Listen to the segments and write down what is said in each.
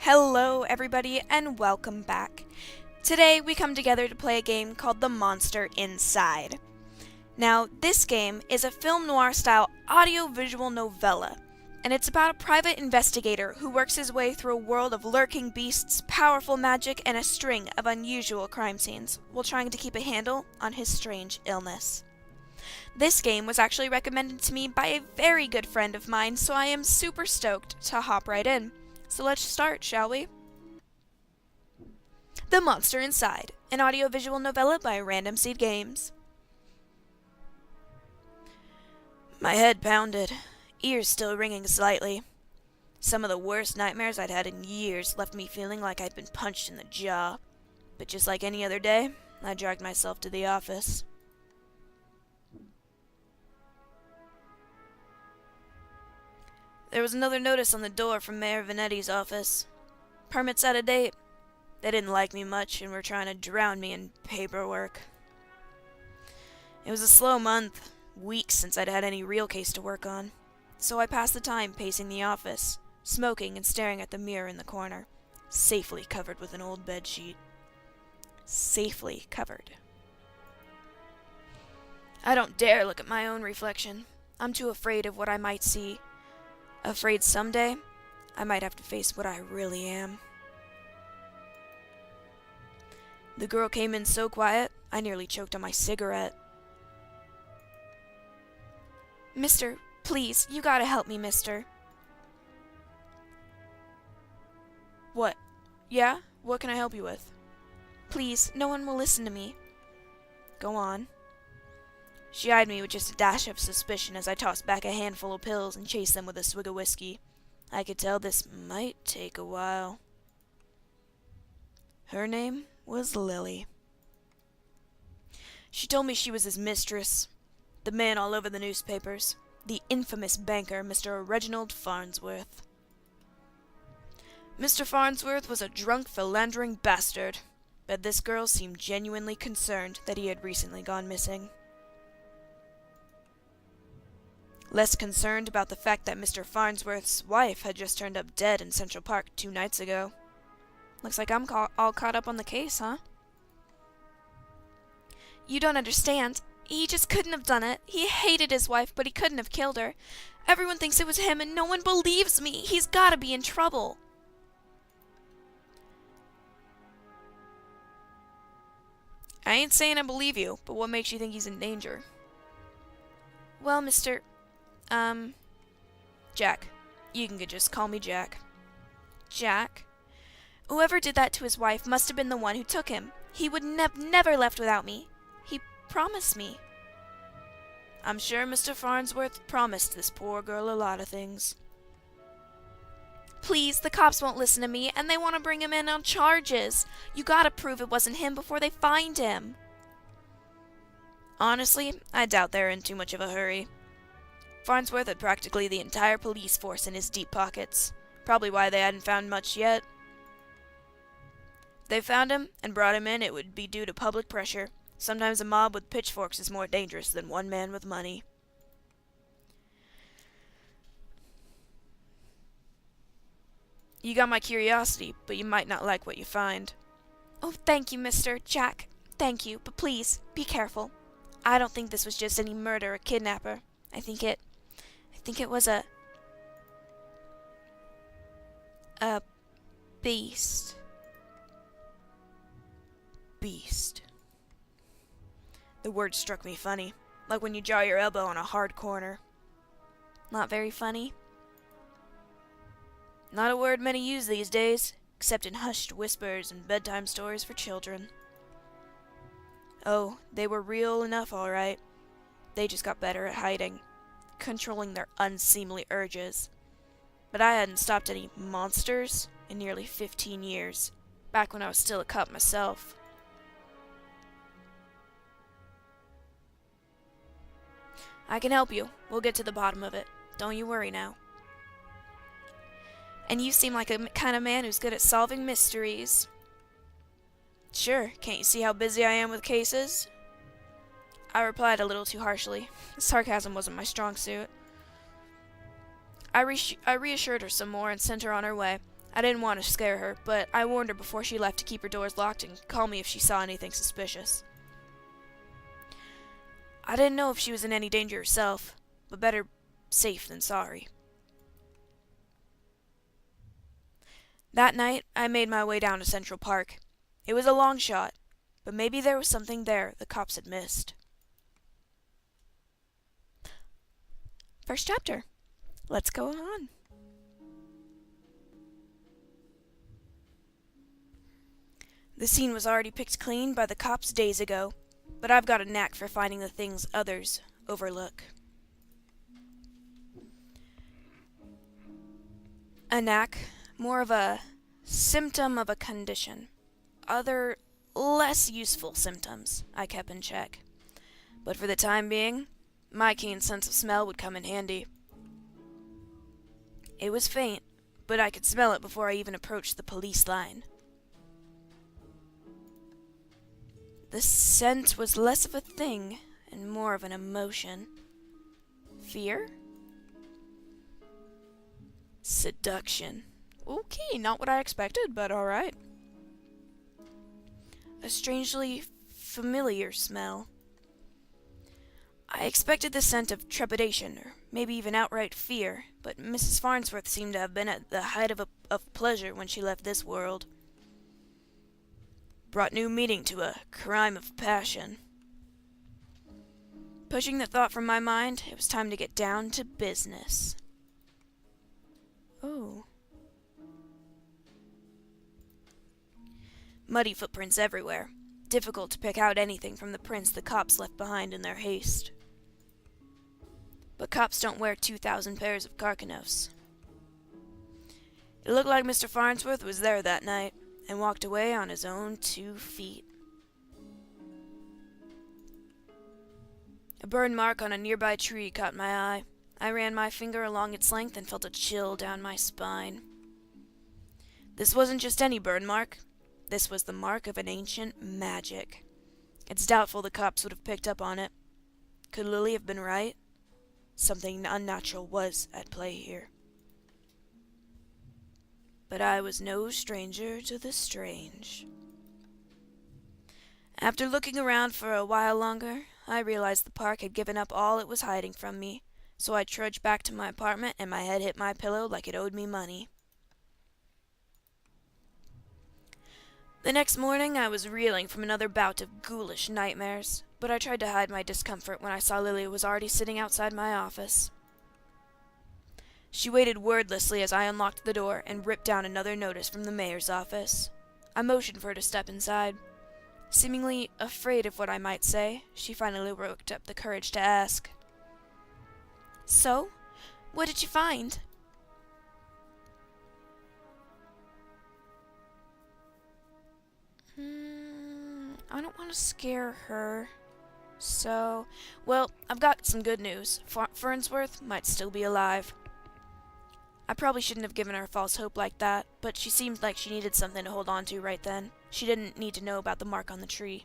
Hello everybody and welcome back. Today we come together to play a game called The Monster Inside. Now this game is a film noir style audio-visual novella, and it's about a private investigator who works his way through a world of lurking beasts, powerful magic, and a string of unusual crime scenes while trying to keep a handle on his strange illness. This game was actually recommended to me by a very good friend of mine, so I am super stoked to hop right in. So let's start, shall we? The Monster Inside, an audiovisual novella by Random Seed Games. My head pounded, ears still ringing slightly. Some of the worst nightmares I'd had in years left me feeling like I'd been punched in the jaw. But just like any other day, I dragged myself to the office. There was another notice on the door from Mayor Vanetti's office. Permits out of date. They didn't like me much and were trying to drown me in paperwork. It was a slow month, weeks since I'd had any real case to work on, so I passed the time pacing the office, smoking and staring at the mirror in the corner, safely covered with an old bedsheet. Safely covered. I don't dare look at my own reflection. I'm too afraid of what I might see. Afraid someday, I might have to face what I really am. The girl came in so quiet, I nearly choked on my cigarette. Mister, please, you gotta help me, mister. What? Yeah? What can I help you with? Please, no one will listen to me. Go on. She eyed me with just a dash of suspicion as I tossed back a handful of pills and chased them with a swig of whiskey. I could tell this might take a while. Her name was Lily. She told me she was his mistress, the man all over the newspapers, the infamous banker, Mr. Reginald Farnsworth. Mr. Farnsworth was a drunk, philandering bastard, but this girl seemed genuinely concerned that he had recently gone missing. Less concerned about the fact that Mr. Farnsworth's wife had just turned up dead in Central Park 2 nights ago. Looks like I'm all caught up on the case, huh? You don't understand. He just couldn't have done it. He hated his wife, but he couldn't have killed her. Everyone thinks it was him, and no one believes me. He's gotta be in trouble. I ain't saying I believe you, but what makes you think he's in danger? Well, Jack. You can just call me Jack. Jack? Whoever did that to his wife must have been the one who took him. He would never left without me. He promised me. I'm sure Mr. Farnsworth promised this poor girl a lot of things. Please, the cops won't listen to me, and they want to bring him in on charges. You gotta prove it wasn't him before they find him. Honestly, I doubt they're in too much of a hurry. Farnsworth had practically the entire police force in his deep pockets. Probably why they hadn't found much yet. If they found him and brought him in, it would be due to public pressure. Sometimes a mob with pitchforks is more dangerous than one man with money. You got my curiosity, but you might not like what you find. Oh, thank you, Mr. Jack. Thank you, but please, be careful. I don't think this was just any murder or kidnapper. I think it was a beast. Beast. The word struck me funny, like when you jaw your elbow on a hard corner. Not very funny. Not a word many use these days, except in hushed whispers and bedtime stories for children. Oh, they were real enough, all right. They just got better at hiding, controlling their unseemly urges. But I hadn't stopped any monsters in nearly 15 years, back when I was still a cop myself. I can help you. We'll get to the bottom of it. Don't you worry now. And you seem like a kind of man who's good at solving mysteries. Sure, can't you see how busy I am with cases? I replied a little too harshly. Sarcasm wasn't my strong suit. I reassured her some more and sent her on her way. I didn't want to scare her, but I warned her before she left to keep her doors locked and call me if she saw anything suspicious. I didn't know if she was in any danger herself, but better safe than sorry. That night, I made my way down to Central Park. It was a long shot, but maybe there was something there the cops had missed. First chapter. Let's go on. The scene was already picked clean by the cops days ago, but I've got a knack for finding the things others overlook. A knack, more of a symptom of a condition. Other, less useful symptoms I kept in check. But for the time being, my keen sense of smell would come in handy. It was faint, but I could smell it before I even approached the police line. The scent was less of a thing and more of an emotion. Fear? Seduction. Okay, not what I expected, but alright. A strangely familiar smell. I expected the scent of trepidation, or maybe even outright fear, but Mrs. Farnsworth seemed to have been at the height of pleasure when she left this world. Brought new meaning to a crime of passion. Pushing the thought from my mind, it was time to get down to business. Oh. Muddy footprints everywhere. Difficult to pick out anything from the prints the cops left behind in their haste. But cops don't wear 2,000 pairs of carcanos. It looked like Mr. Farnsworth was there that night, and walked away on his own 2 feet. A burn mark on a nearby tree caught my eye. I ran my finger along its length and felt a chill down my spine. This wasn't just any burn mark. This was the mark of an ancient magic. It's doubtful the cops would have picked up on it. Could Lily have been right? Something unnatural was at play here. But I was no stranger to the strange. After looking around for a while longer, I realized the park had given up all it was hiding from me, so I trudged back to my apartment and my head hit my pillow like it owed me money. The next morning, I was reeling from another bout of ghoulish nightmares, but I tried to hide my discomfort when I saw Lily was already sitting outside my office. She waited wordlessly as I unlocked the door and ripped down another notice from the mayor's office. I motioned for her to step inside. Seemingly afraid of what I might say, she finally worked up the courage to ask. So, what did you find? I don't want to scare her. So, well, I've got some good news. Farnsworth might still be alive. I probably shouldn't have given her false hope like that, but she seemed like she needed something to hold on to right then. She didn't need to know about the mark on the tree.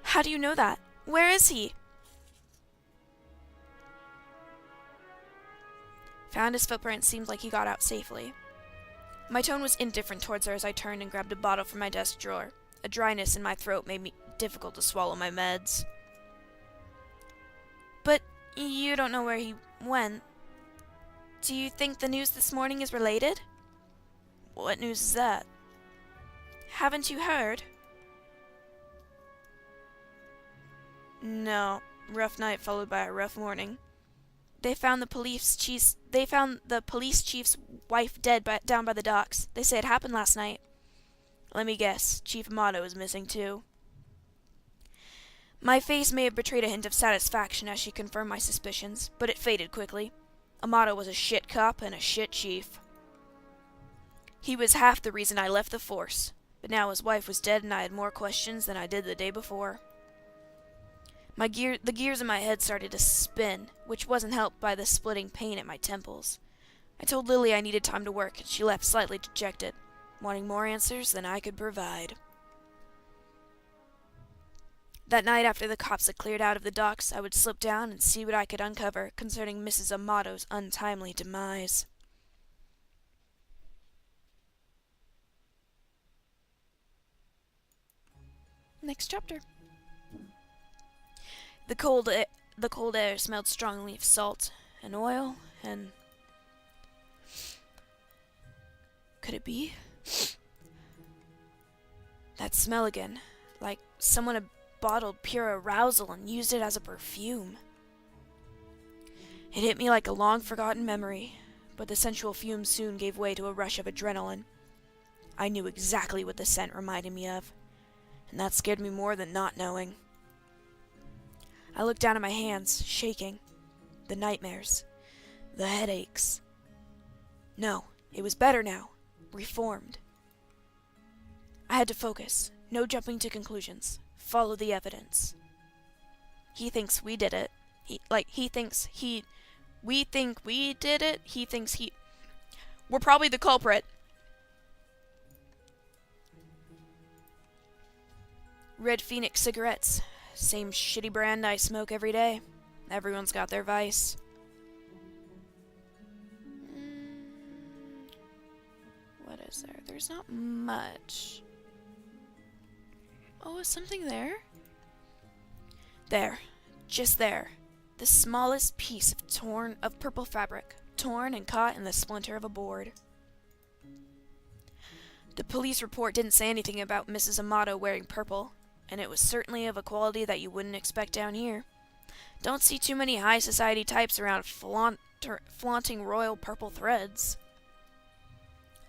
How do you know that? Where is he? Found his footprint. Seemed like he got out safely. My tone was indifferent towards her as I turned and grabbed a bottle from my desk drawer. A dryness in my throat made me difficult to swallow my meds. But you don't know where he went. Do you think the news this morning is related? What news is that? Haven't you heard? No. Rough night followed by a rough morning. They found the police chief's wife dead down by the docks. They say it happened last night. Let me guess. Chief Amato is missing too. My face may have betrayed a hint of satisfaction as she confirmed my suspicions, but it faded quickly. Amato was a shit cop and a shit chief. He was half the reason I left the force, but now his wife was dead and I had more questions than I did the day before. The gears in my head started to spin, which wasn't helped by the splitting pain at my temples. I told Lily I needed time to work, and she left slightly dejected, wanting more answers than I could provide. That night, after the cops had cleared out of the docks, I would slip down and see what I could uncover concerning Mrs. Amato's untimely demise. Next chapter. The cold air smelled strongly of salt and oil and... Could it be? That smell again, like someone had bottled pure arousal and used it as a perfume. It hit me like a long-forgotten memory, but the sensual fumes soon gave way to a rush of adrenaline. I knew exactly what the scent reminded me of, and that scared me more than not knowing. I looked down at my hands, shaking. The nightmares. The headaches. No, it was better now. Reformed. I had to focus. No jumping to conclusions. Follow the evidence. He thinks we did it. We think we did it. He thinks we're probably the culprit. Red Phoenix cigarettes. Same shitty brand I smoke every day. Everyone's got their vice. What is there? There's not much. Oh, is something there? There. Just there. The smallest piece of purple fabric, torn and caught in the splinter of a board. The police report didn't say anything about Mrs. Amato wearing purple, and it was certainly of a quality that you wouldn't expect down here. Don't see too many high society types around flaunting royal purple threads.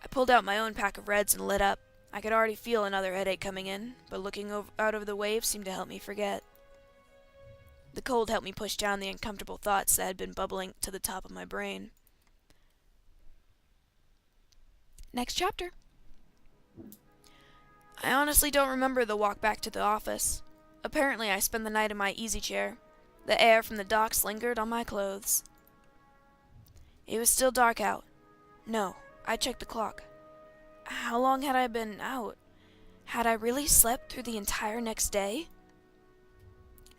I pulled out my own pack of reds and lit up. I could already feel another headache coming in, but looking out over the waves seemed to help me forget. The cold helped me push down the uncomfortable thoughts that had been bubbling to the top of my brain. Next chapter. I honestly don't remember the walk back to the office. Apparently I spent the night in my easy chair. The air from the docks lingered on my clothes. It was still dark out. No, I checked the clock. How long had I been out? Had I really slept through the entire next day?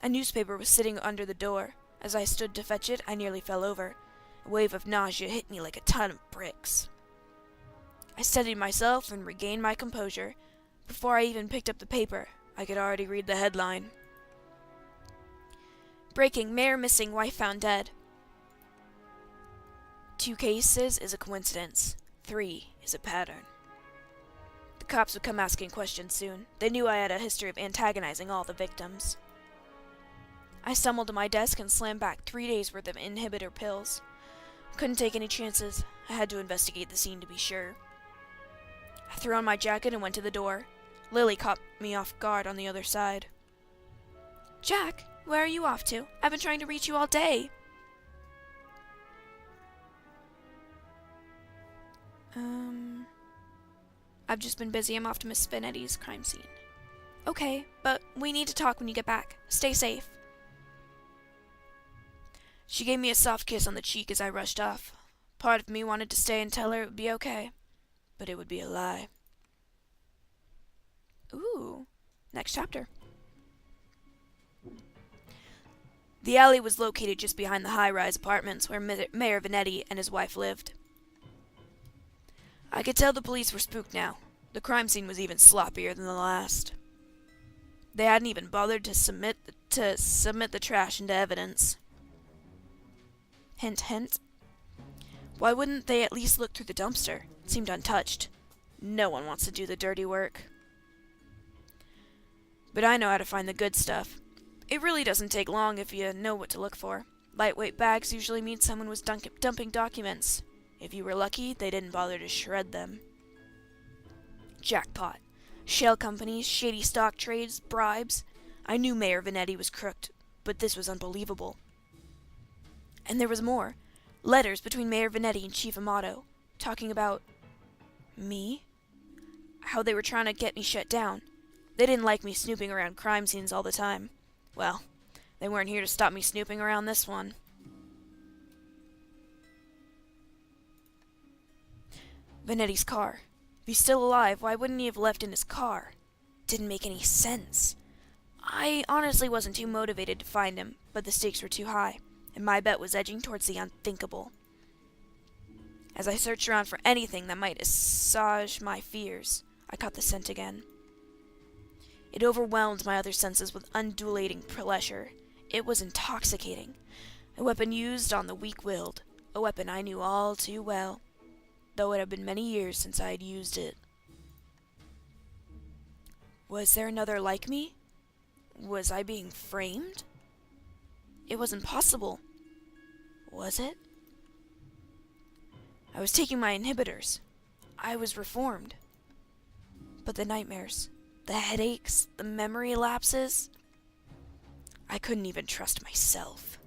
A newspaper was sitting under the door. As I stood to fetch it, I nearly fell over. A wave of nausea hit me like a ton of bricks. I steadied myself and regained my composure. Before I even picked up the paper, I could already read the headline. Breaking, mayor missing, wife found dead. 2 cases is a coincidence. 3 is a pattern. The cops would come asking questions soon. They knew I had a history of antagonizing all the victims. I stumbled to my desk and slammed back 3 days' worth of inhibitor pills. Couldn't take any chances. I had to investigate the scene to be sure. I threw on my jacket and went to the door. Lily caught me off guard on the other side. Jack, where are you off to? I've been trying to reach you all day. I've just been busy. I'm off to Miss Finetti's crime scene. Okay, but we need to talk when you get back. Stay safe. She gave me a soft kiss on the cheek as I rushed off. Part of me wanted to stay and tell her it would be okay, but it would be a lie. Ooh, next chapter. The alley was located just behind the high-rise apartments where Mayor Vanetti and his wife lived. I could tell the police were spooked now. The crime scene was even sloppier than the last. They hadn't even bothered to submit the trash into evidence. Hint, hint. Why wouldn't they at least look through the dumpster? It seemed untouched. No one wants to do the dirty work. But I know how to find the good stuff. It really doesn't take long if you know what to look for. Lightweight bags usually mean someone was dumping documents. If you were lucky, they didn't bother to shred them. Jackpot. Shell companies, shady stock trades, bribes. I knew Mayor Vanetti was crooked, but this was unbelievable. And there was more. Letters between Mayor Vanetti and Chief Amato, talking about... me? How they were trying to get me shut down. They didn't like me snooping around crime scenes all the time. Well, they weren't here to stop me snooping around this one. Vanetti's car. If he's still alive, why wouldn't he have left in his car? Didn't make any sense. I honestly wasn't too motivated to find him, but the stakes were too high, and my bet was edging towards the unthinkable. As I searched around for anything that might assuage my fears, I caught the scent again. It overwhelmed my other senses with undulating pleasure. It was intoxicating. A weapon used on the weak-willed. A weapon I knew all too well, though it had been many years since I had used it. Was there another like me? Was I being framed? It wasn't possible. Was it? I was taking my inhibitors. I was reformed. But the nightmares, the headaches, the memory lapses, I couldn't even trust myself.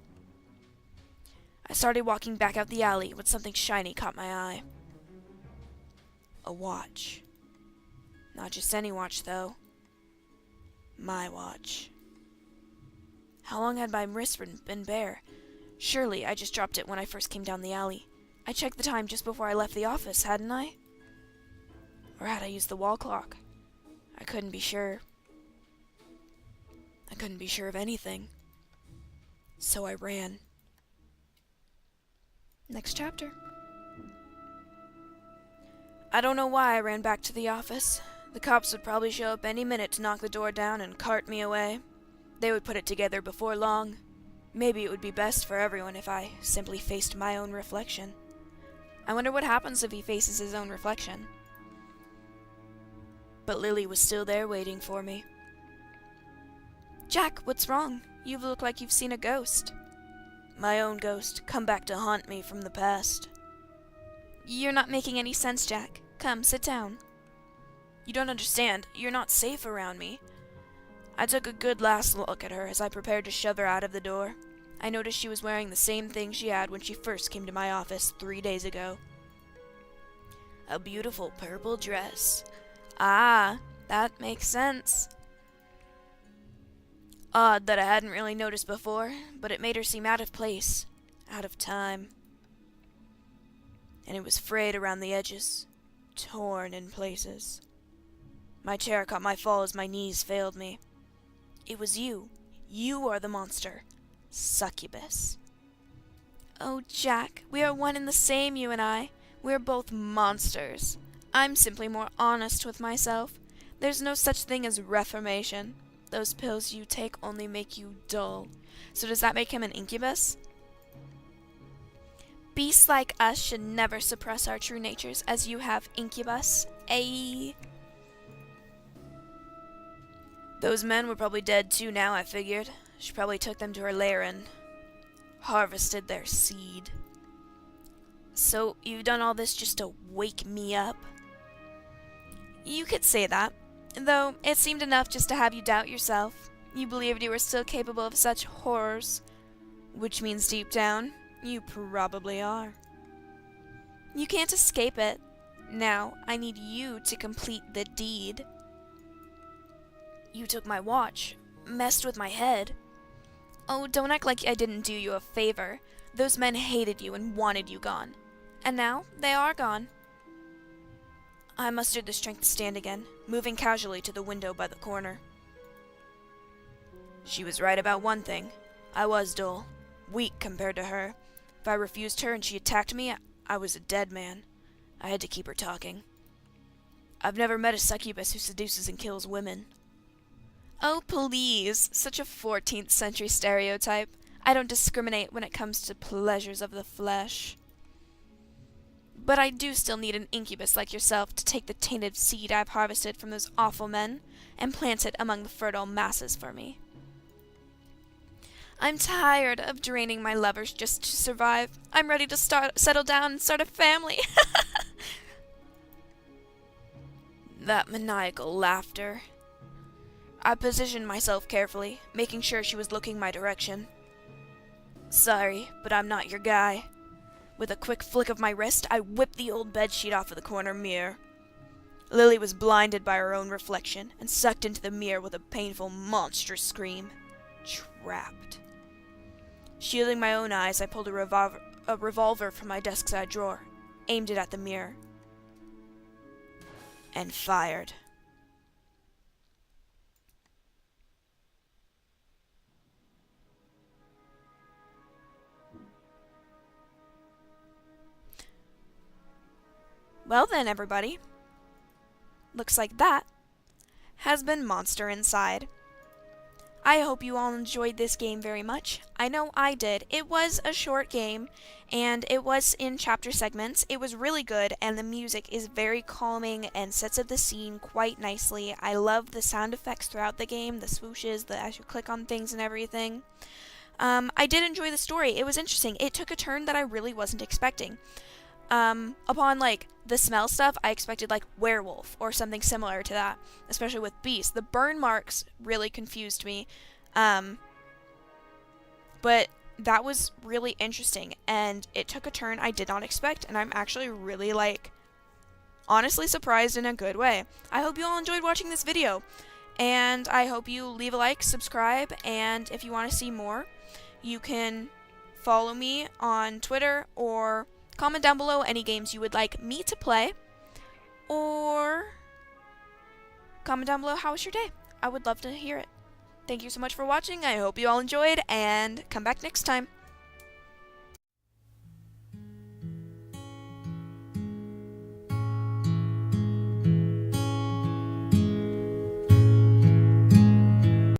I started walking back out the alley when something shiny caught my eye. A watch. Not just any watch, though. My watch. How long had my wrist been bare? Surely I just dropped it when I first came down the alley. I checked the time just before I left the office, hadn't I? Or had I used the wall clock? I couldn't be sure. I couldn't be sure of anything. So I ran. Next chapter. I don't know why I ran back to the office. The cops would probably show up any minute to knock the door down and cart me away. They would put it together before long. Maybe it would be best for everyone if I simply faced my own reflection. I wonder what happens if he faces his own reflection. But Lily was still there waiting for me. Jack, what's wrong? You look like you've seen a ghost. My own ghost, come back to haunt me from the past. You're not making any sense, Jack. Come, sit down. You don't understand. You're not safe around me. I took a good last look at her as I prepared to shove her out of the door. I noticed she was wearing the same thing she had when she first came to my office 3 days ago. A beautiful purple dress. Ah, that makes sense. Odd that I hadn't really noticed before, but it made her seem out of place, out of time. And it was frayed around the edges, torn in places. My chair caught my fall as my knees failed me. It was you. You are the monster. Succubus. Oh, Jack, we are one and the same, you and I. We're both monsters. I'm simply more honest with myself. There's no such thing as reformation. Those pills you take only make you dull. So does that make him an incubus? Beasts like us should never suppress our true natures as you have, incubus. Those men were probably dead too now, I figured. She probably took them to her lair and harvested their seed. So you've done all this just to wake me up? You could say that. Though it seemed enough just to have you doubt yourself. You believed you were still capable of such horrors. Which means deep down, you probably are. You can't escape it. Now, I need you to complete the deed. You took my watch, messed with my head. Oh, don't act like I didn't do you a favor. Those men hated you and wanted you gone. And now, they are gone. I mustered the strength to stand again, moving casually to the window by the corner. She was right about one thing. I was dull, weak compared to her. If I refused her and she attacked me, I was a dead man. I had to keep her talking. I've never met a succubus who seduces and kills women. Oh, please, such a 14th century stereotype. I don't discriminate when it comes to pleasures of the flesh. But I do still need an incubus like yourself to take the tainted seed I've harvested from those awful men and plant it among the fertile masses for me. I'm tired of draining my lovers just to survive. I'm ready to settle down and start a family. That maniacal laughter. I positioned myself carefully, making sure she was looking my direction. Sorry, but I'm not your guy. With a quick flick of my wrist, I whipped the old bedsheet off of the corner mirror. Lily was blinded by her own reflection and sucked into the mirror with a painful, monstrous scream. Trapped. Shielding my own eyes, I pulled a revolver from my desk side drawer, aimed it at the mirror, and fired. Well then, everybody. Looks like that has been Monster Inside. I hope you all enjoyed this game very much. I know I did. It was a short game, and it was in chapter segments. It was really good, and the music is very calming and sets up the scene quite nicely. I love the sound effects throughout the game, the swooshes, as you click on things and everything. I did enjoy the story. It was interesting. It took a turn that I really wasn't expecting. Upon the smell stuff, I expected werewolf or something similar to that, especially with beast. The burn marks really confused me, but that was really interesting, and it took a turn I did not expect, and I'm actually really honestly surprised in a good way. I hope you all enjoyed watching this video, and I hope you leave a like, subscribe, and if you want to see more, you can follow me on Twitter or comment down below any games you would like me to play, or comment down below how was your day. I would love to hear it. Thank you so much for watching. I hope you all enjoyed, and come back next time.